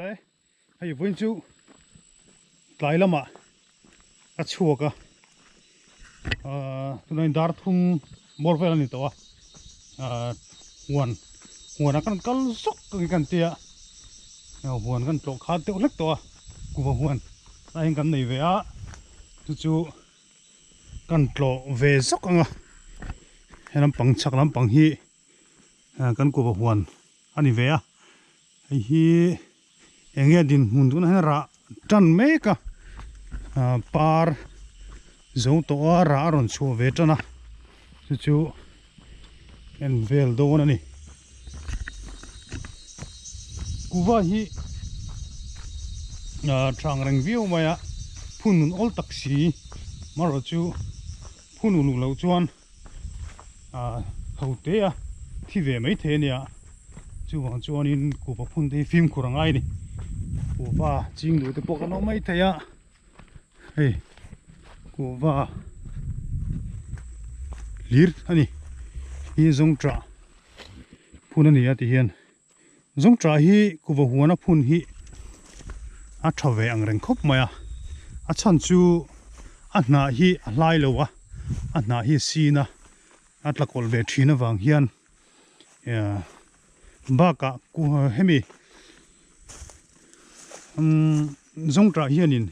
đấy hay vốn chú cái lắm ạ à chua cả tụi này dar thum bor về này to huan akan kal sok kan tia huan kan to kha te lek to ku huan ai kan nei ve a chu kan tlo ve sok anga henam pang chak lam pang hi kan ku huan ani ve a hi enge din mun tun han ra tan me ka par zo to ra ron chu ve tana chu en vel do na ni kuwa hi thang rang view maya phunun ol taksi maro chu phunu lu lo chuan hote a thi ve mai the nia chu wang chuan in ku pa phun te film kurang ai ni kuwa ching lu te pok no mai thaya hey kuwa lir ani hi zong tra phun ani ati hian zong tra hi kuwa huana phun hi a thave ang reng khop maya a chan chu a hna hi a hlai lo a hna hi sina atla kol ve thina wang hian ba ka ku hemi zong tra hian in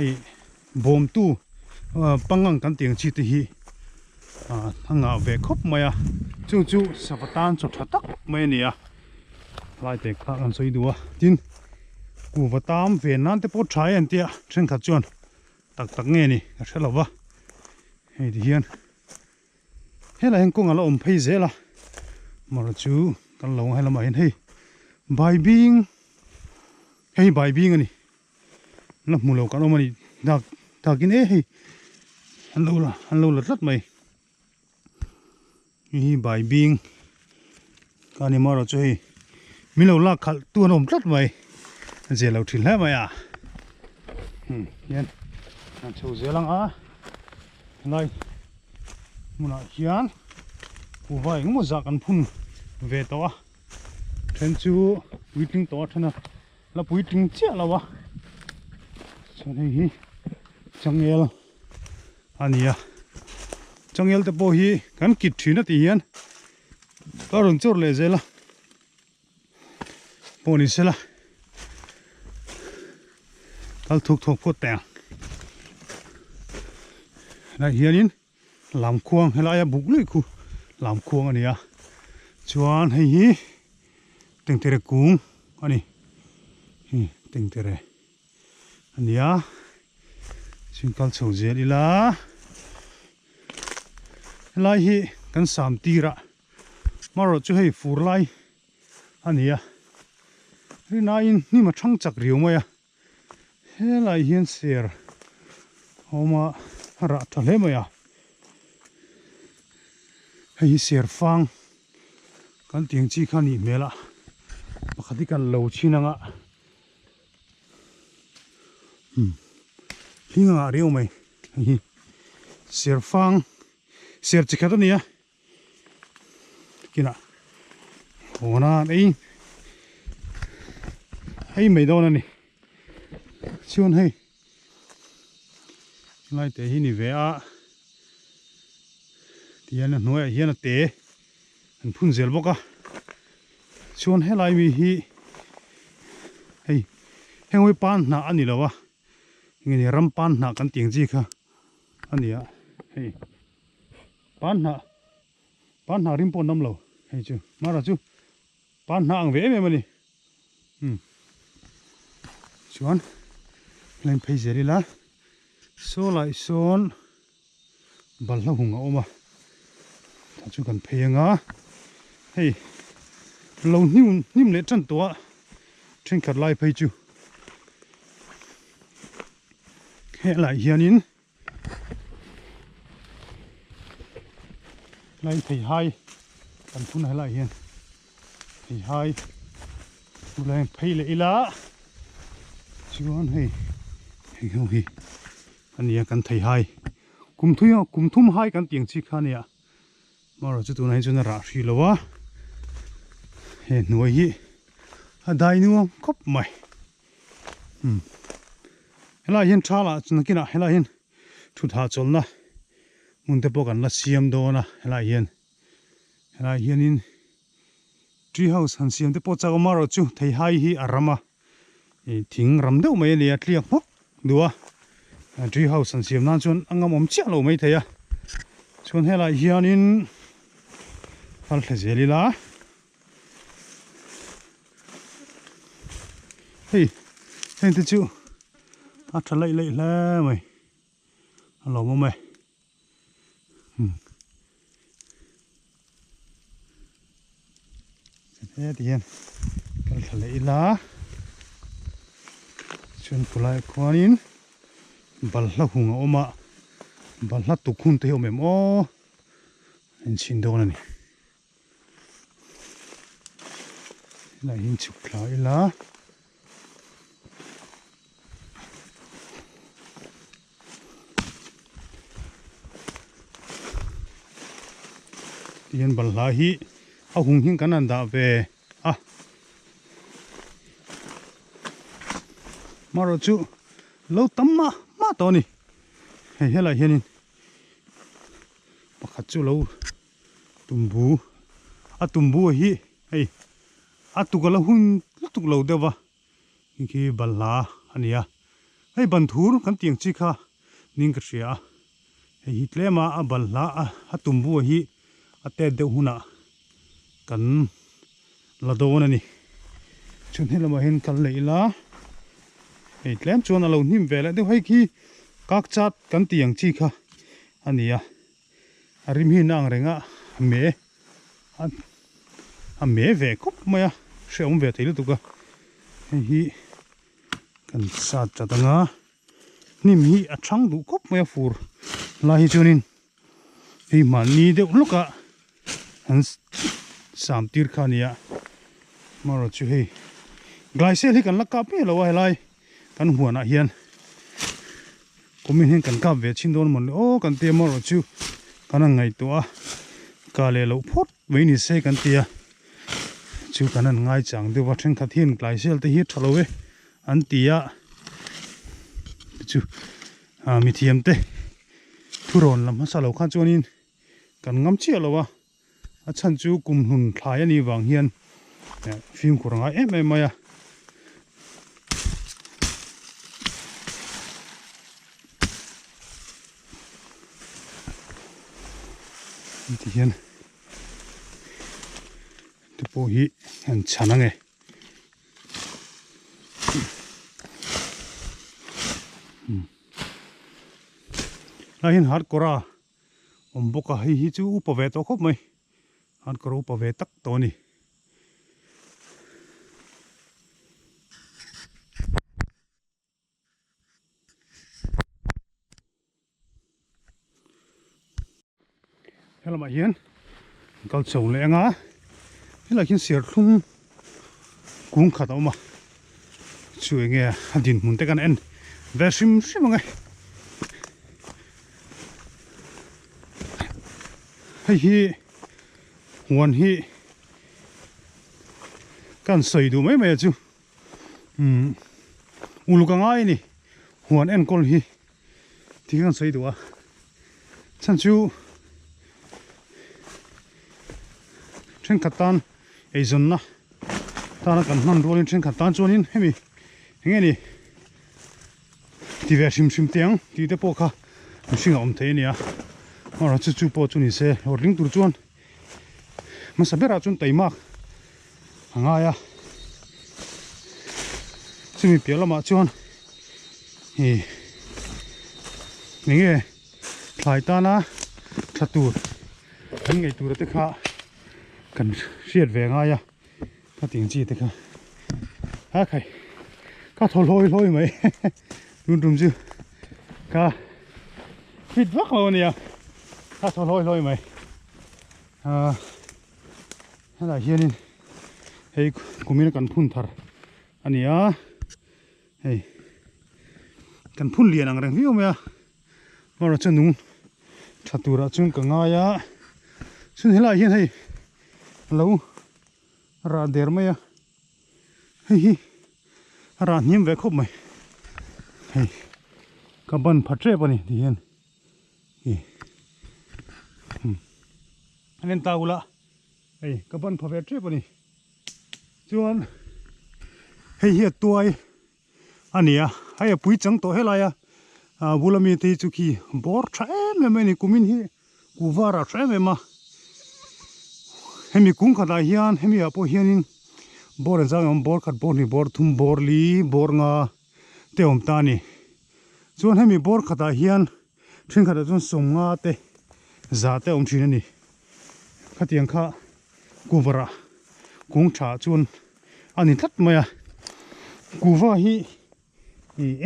ei bom tu pangang kan tiang chi te hi thanga ve khop maya chu sapatan chu thatak mai nia lai te kha kan soi duwa tin ku watam ve nan te po thai an tia thren kha chuan tak nge ni ka thelawa hei di hian hela hen kong ala om phei zela mar chu kan lo hela ma hin hei bai bing ani na mulo kan omani dakin hei an lo la rat mai hi bai bing kani maro chu hei milo la khal tu nom rat mai je lo thil ha maya hian an chu zelang a lai muna hian ku vai ngo za kan phun ve to a then chu witing to thana la puiting che lawa chon hi changel ania changel te po hi kan kit thina ti hian karon chur le zela poni sela kal thuk phot tang la hianin lam khuang helaya buklei khu lam khuang ania chuan hei hi tengtere kung ani hi tengtere ania sinkal chhozel ila lai hi kan sam tira maro chu hei fur lai ania rina in ni ma thang chak riu maya helai hian ser homa ra thale maya hei ser fang kan tiang chi khani mela pakhati kan lo chinanga hinga riu mai hi ser fang ser chikata nia kina ona ei mai do na ni chuan hei lai te hi ni ve a tian hnuai hian a te an phun zel boka chuan helai mi hi hei hengoi pan na ani lawa ngeni ram pan na kan tiang ji kha ania hei pan na rim pon nam lo hei chu mara chu pan na ang ve me mani chuan len phei zeri la so lai son bal la hunga oma chu kan pheianga hei lo nim le chan to thren khat lai phei chu he lai hianin lai phei hai kan phun hai lai hian phei hai tu lai phei le ila chuan hei ho hi ania kan thei hai kum thum hai kan tiang chi khania maro chu tu nai chu na ra hri lowa he nuai hi dai nu khop mai hela hian thala chunakina hela hian thu tha cholna munte pokan la siam do na hela hian in tree house han siam te po chaw maro chu thei hai hi arama e thing ram deuh mai ni atliak hok duwa tree house han siam nan chun angam om chia lo mai theya chun hela hian in hal thlezeli la hey heng te chu a thalai lai la mai alo mo mai thế thì hiện cái lấy lá chuyên phụ lại quan in bal la hùng ôm ạ bal la tụ khun theo mềm ô anh xin đâu này lại hình chụp lại lá hiện bal la hi hùng hình cái nan đã về mà rồi chú lâu tắm mà to nè hay là hiện bắt khát chú lâu tum bu hi hay tụ cái lâu hun tụ lâu đâu vậy khi bal la anh ya hay ban thur kan tiếng chi kha ning cái gì hay hít le mà bal la tum bu hi tết đâu huna kan la do na ni chun hela ma hen kal leila ei tlem chuan alo nim vela de hoi khi kak chat kan tiang chi kha ania arim hi nang renga me ve kop maya sheom ve theilu tu ka hi kan sa chatanga nim hi athang du kop maya fur la hi chunin hi man ni de luka han sam tir khania maro chu hei glaisel hi kan la kap me lo wa lai kan huana hian komin hen kan kap ve chin don mon o kan te maro chu kan ngai to a ka le lo phot ve ni se kan tia chu kan an ngai chang de wa then khathien glaisel te hi thalowe an tia chu mi thiam te thuron lam sa lo khan chonin kan ngam chi lo wa chan chu kum hun thlai ani wang hian phim kuranga em maya ti hian te po hi an chanange la hin har kora omboka hi chu upave to khop mai han karo upave tak to ni helama hian kal chou le anga hela hin sir thlum kung khat oma chu enge hadin mun te kan en vesim simangai hi huan hi kan soi du mai mai chu ulukanga ini huan en kol hi ti kan soi du a chan chu chen khatan ei zon na ta na kan nan rolin chen khatan chonin hemi henge ni ti ve sim tiang ti te po kha singa om the ni a mara chu po chu ni se orling tur chuan ma sabera chun taimak anga ya chumi pelama chuan hi nge thlai ta na thatur kan ngai tur te kha kan riat ve nga ya ka ting chi te kha ha khai ka thol loi mai rum chu ka hit vak lo ni ya ka thol loi mai là hiền hey kumin kan phun thar ania hey kan phun lian ang rang hiu mea mara chanung thatura chung ka nga ya chun hela hian hey lo ra der maya hi ra nim ve khop mai hey ka ban phatre pani ti hian hi anen taula hey ka ban phave tre pani chuan hei hi tuai ania hay pui chang to helaya bulami te chuki bor tha em ni kumin hi kuwara tha em ma hemi kung khada hian hemi apo hianin bor zang bor khat bor ni bor thum bor li bor nga te om ta ni chuan hemi bor khada hian thin khada chun som nga te za te om thin ani khatiang kha kuwara kung tha chun ani tlat maya kuwa hi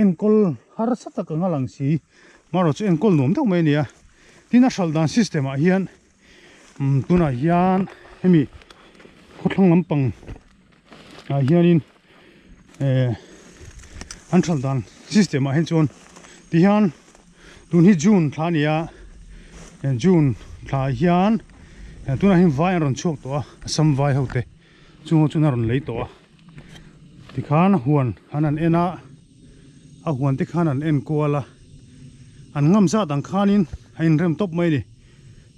enkol har sata ka ngalang si maro chu enkol nom deuh mai nia tina shaldan system a hian tuna hian hemi khotlang lampang a hianin an shaldan system a hen chon ti hian tun hi june thla nia june thla hian tuna hin vai ron chok to a sam vai hote chu chu na ron lei to a ti khan huan anan ena a huan te khan an en koala an ngam za dang khanin hain rem top mai ni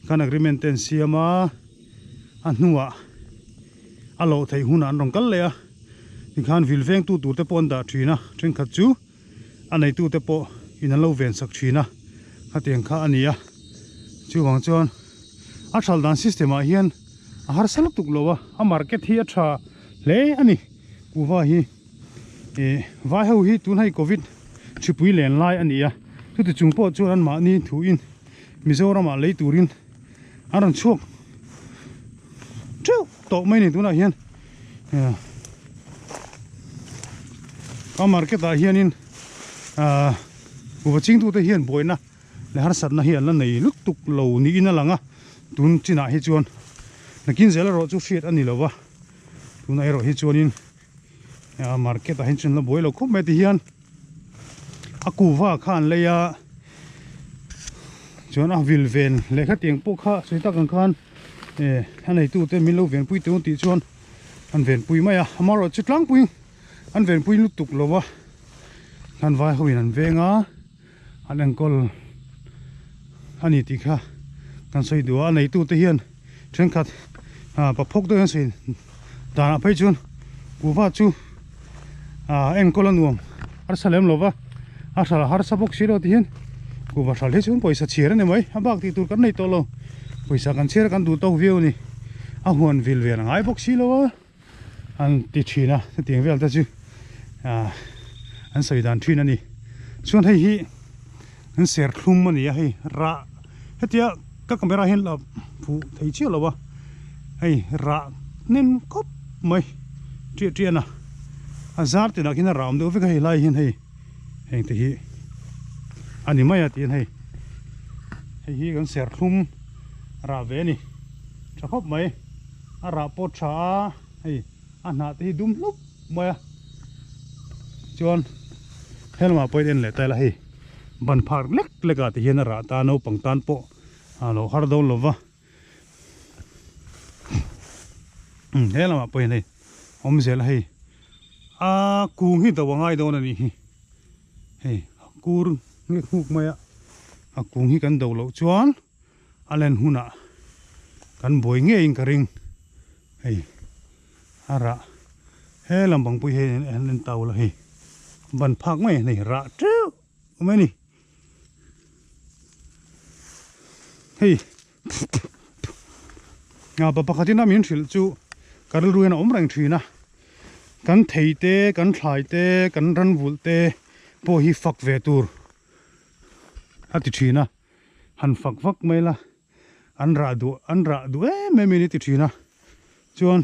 kan agreement ten siama an nuwa alo thei hun an rong kal le a ti khan vil veng tu te pon da thina thren khat chu anei tu te po in an lo ven sak thina khateng kha ania chu wang chon a thal dan system a hian a har saluk tuk lowa a market hi a tha le ani kuwa hi vai ho hi tun hai covid chipui len lai ania tu ti chungpo chu an ma ni thu in Mizoram a lei turin aron chuk chu to mai ni tuna hian ka market a hianin uwa ching tu te hian boina le har sat na hian la nei luk tuk lo ni in alanga tun china hi chuan nakin zela ro chu shit ani lowa tuna ero hi chuanin market a hin chun la boilo khop me ti hian akuwa khan leya chuan a vil ven le kha tiang po kha soita kan khan hanei tu te min lo ven pui te ti chuan an ven pui maya amaro chitlang pui an ven pui lu tuk lowa kan vai hoin an venga an angkol ani ti kha kan soi du a nei tu te hian thren khat pa phok do han sin dana phai chun kuwa chu angkol anuam ar salem lowa a thal har sabok siro ti hian kuwa thal he chun poisa chira ne mai abak ti tur kan nei to lo poisa kan chira kan du to view ni a huan vil vel ngai bok si lo an ti thina tiang vel ta chu an soi dan thina ni chuan hei hi an ser thlum ani a hei ra hetia ka camera hen la phu thei chi lo wa hei ra nen kop mai tri na azar ti na kina ram do ve kai lai hin hei heng te hi ani mai atin hei hi kan ser thlum ra ve ni thakop mai a ra po tha hei a na te dum lup mai chuan helma poin le ta la hei ban phar lek leka ti hian ra ta no pangtan po alo har do lova helma poin hei om zel hei a kung hi dawangai do na ni hei kur nge khuk maya a kung hi kan do lo chuan alen huna kan boi nge in karing hei ara he lambang pui he en tau la hei ban phak mai nei ra tru mai ni hei nga pa pakhatina min thil chu karil ruena om rang thina kan theite kan thlaite kan ran vulte po hi fak ve tur ati thina han fak mai la an ra du me minute thina chuan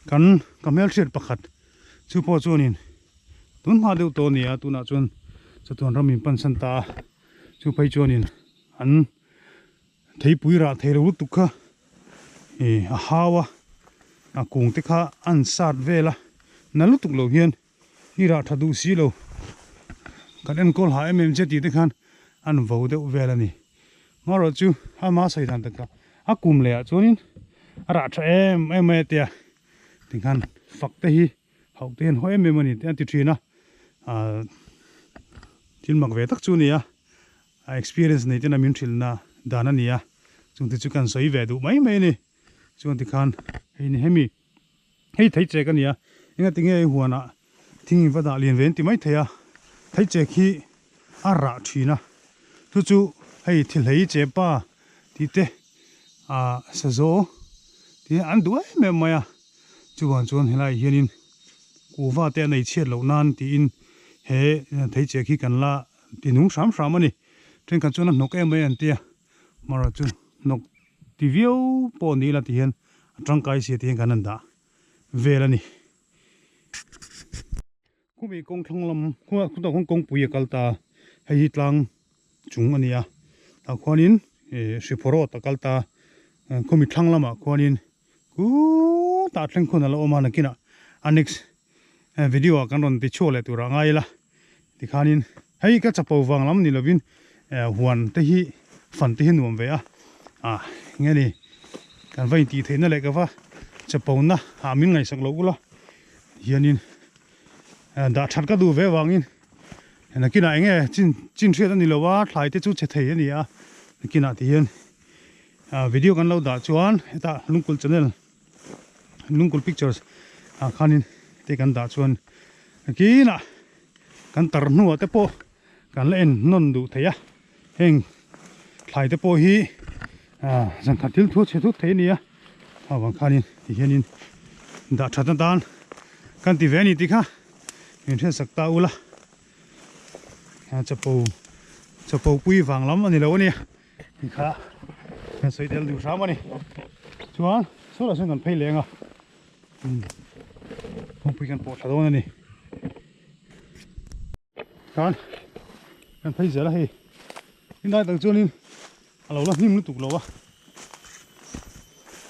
kan kamel thret pakhat chu po chuanin tun ma deuh to nia tuna chuan chatuan ramin pansan ta chu pai chuanin an thei pui ra thei ro tukha a hawa a kung te kha an sat vela nalu tuk lo hian ni ra thadu si lo kan en kol ha mm je ti te khan an vo deuh vela ni maro chu ha ma sai dan taka a kum le a chuanin ara tha em tia ti khan fak te hi học tiền hỏi em mình tiền tiêu chuyện tin mặc về tắc chu nè experience này tên là mình thil na đàn anh nè chúng tôi chỉ cần sấy về đủ mấy mấy nè chúng tôi khan hay nè mi hay thấy chơi cái nè anh tiếng nghe huan à tiếng vật đã liền về thì mấy thấy thấy chơi khi ra chuyện na tu chu hay thil hay chơi ba thì thế sao zo thì anh đuổi mẹ mày chú bạn chuan lại hiện in cú va tên này chết lâu nan thì in he thấy chơi khi cần là thì nung sắm sắm này trên căn chuan nóc em mấy anh tia mà rồi chu nóc thì view po ni là thì hiện trong cái gì thì hiện cái nanda về là nè cũng bị công thăng lâm cũng tao cũng công bùi cái ta hay hít lang chúng anh à tao quan in sự phổ ta cái ta cũng bị thăng lâm à quan in cú ta thăng con là ôm anh kia annex video kan ron ti chole tu ra ngai la ti khanin hei ka chapo wang lam ni lovin huan te hi fan te hinuam ve nge ni kan vai ti theina le ka wa chapo na ha min ngai sak lo la hianin da that ka du ve wangin na kina nge chin thriat ani lo wa thlai te chu che thei ani kina ti hian video kan lo da chuan ta lungkul channel lungkul pictures khanin te kan da chuan kina kan tar nuwa te po kan len non du theya heng thlai te po hi jang khatil thu che thu the ni awang khanin ti hianin da thatan dan kan ti ve ni ti kha min the sakta ula chapo pui wang lam ani lo ni ti kha kan soi del du sa ma ni chuan so la sang kan phei lenga không phải cần bỏ tháo đâu này con thấy giờ là gì hiện tại tầng trên lâu lắm nhưng nó tụt lâu á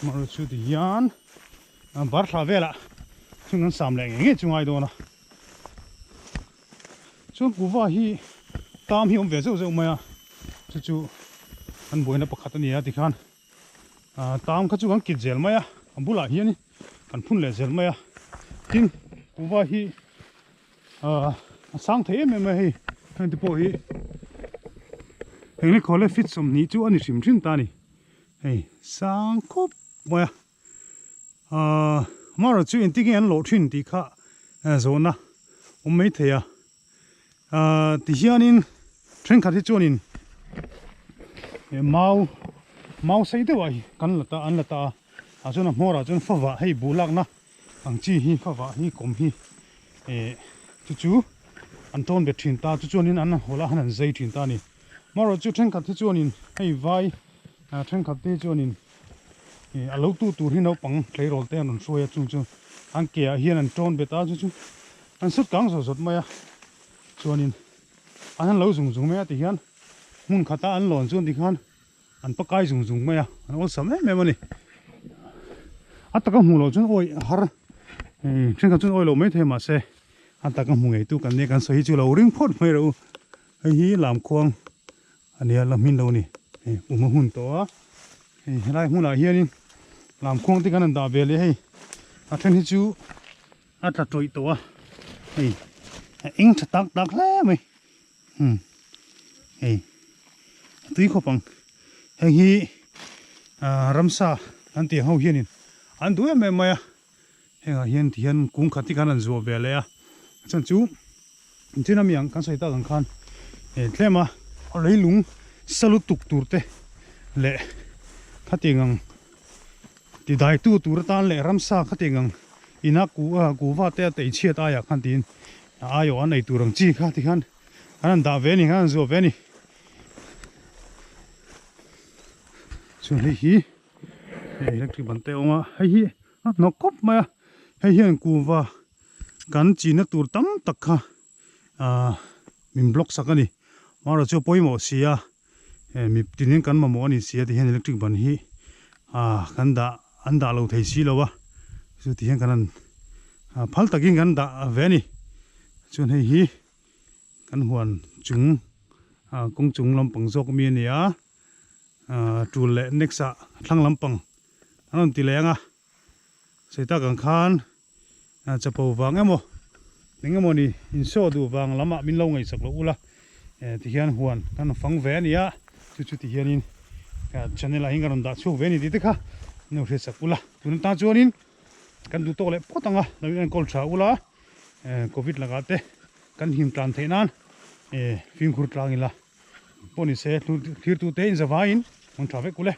mà rồi chưa thì yan bắt ra về lại chúng nó sắm lại nghe chúng ai đó nè chúng cú va hi tam hi ông về rồi mà chú anh bồi nó bắt khát này thì khan tam các chú anh kịp gel mà anh bù lại hi nè anh phun lại gel mà tin cú va hi sang thế mà hi anh thì po hi anh có lẽ fit som ní chú anh sim trên ta nè hey sang cốp mà mà rồi chú anh tiếng anh lộ trên thì khá rồi na ông mấy thầy thì hiện in trên khát thì cho nên mau xây được vậy căn là ta ăn là ta cho nó mua ra cho nó phá vỡ hay bù lắc na ang chi hi phá vỡ hi kom hi chú anh tôn biệt truyền ta chú nên anh hola hắn dây truyền ta nè mà rồi chú trên khát thì cho nên hay vai trên khát thì cho nên lâu tu hi nó bằng lấy rồi tên nó xuôi chung chung anh kia hiện anh tôn biệt ta chú anh xuất căng rồi mà cho nên anh lâu dùng mà thì hiện muốn khát ta anh lòn cho thì khan anh bắt cái dùng mà anh ôn sắm hết mà nè tất cả mù lò chân oi har trên cái chân oi lò mấy thế mà xe tất cả mù ngày tu cần này cần sấy chú lò ring phốt mấy rồi hi làm khoang anh ấy làm min đâu nè mà hun to lại hun lại hiền làm khoang thì cần đào về lấy trên hi chú ta trội to anh tắc lẽ mày tuy khó bằng hi ramsa anh tiền hậu hiền anh đuổi mày hiền thì hiền cũng khát thì cần rùa về lấy chân chú trên nam miệng can say ta gần khan thế mà lấy lúng salut tục te lệ khát tiền ngang thì đại tu tan lệ ramsa khát tiền ngang ina cú va te tei chia ta ya khan tin ayo an nei tu rang chi kha thì khan anh đã về ni khan rùa về ni cho lấy hi electric ban te oma hay hi nó cốp mà hay hiền cú va gan chi na tur tam tak kha min block sakani mà rồi cho poi mo sia mi tinin kan ma mo ni sia thì hiền electric ban hi kan da an da lo thei si lo wa chu thì hiền kan phal takin kan da ve ni chun hei hi kan huan chung kong chung lampang jok mi ni tu le nexa thlang lampang anon ti lenga seita kan khan จะปูวางเงโมนี่อินโซดูวางละมามินลงไงสักลูละที่เฮียนหวนกันฟังเวนี่อะจุดที่เฮียนินกันฉันนี่ละหิงกันดัดชูเวนี่ดิค่ะนี่เรื่องสักลูละตุนตาจวนินกันดูโตเลยพอตั้งอ่ะเราเป็นคนชาวละโควิดละกันเตกันหิมตันเทนันฟิล์มขุดลางินละปนิเสตุทิร์ตุเตอินสบายอินมันทราเวกุเลย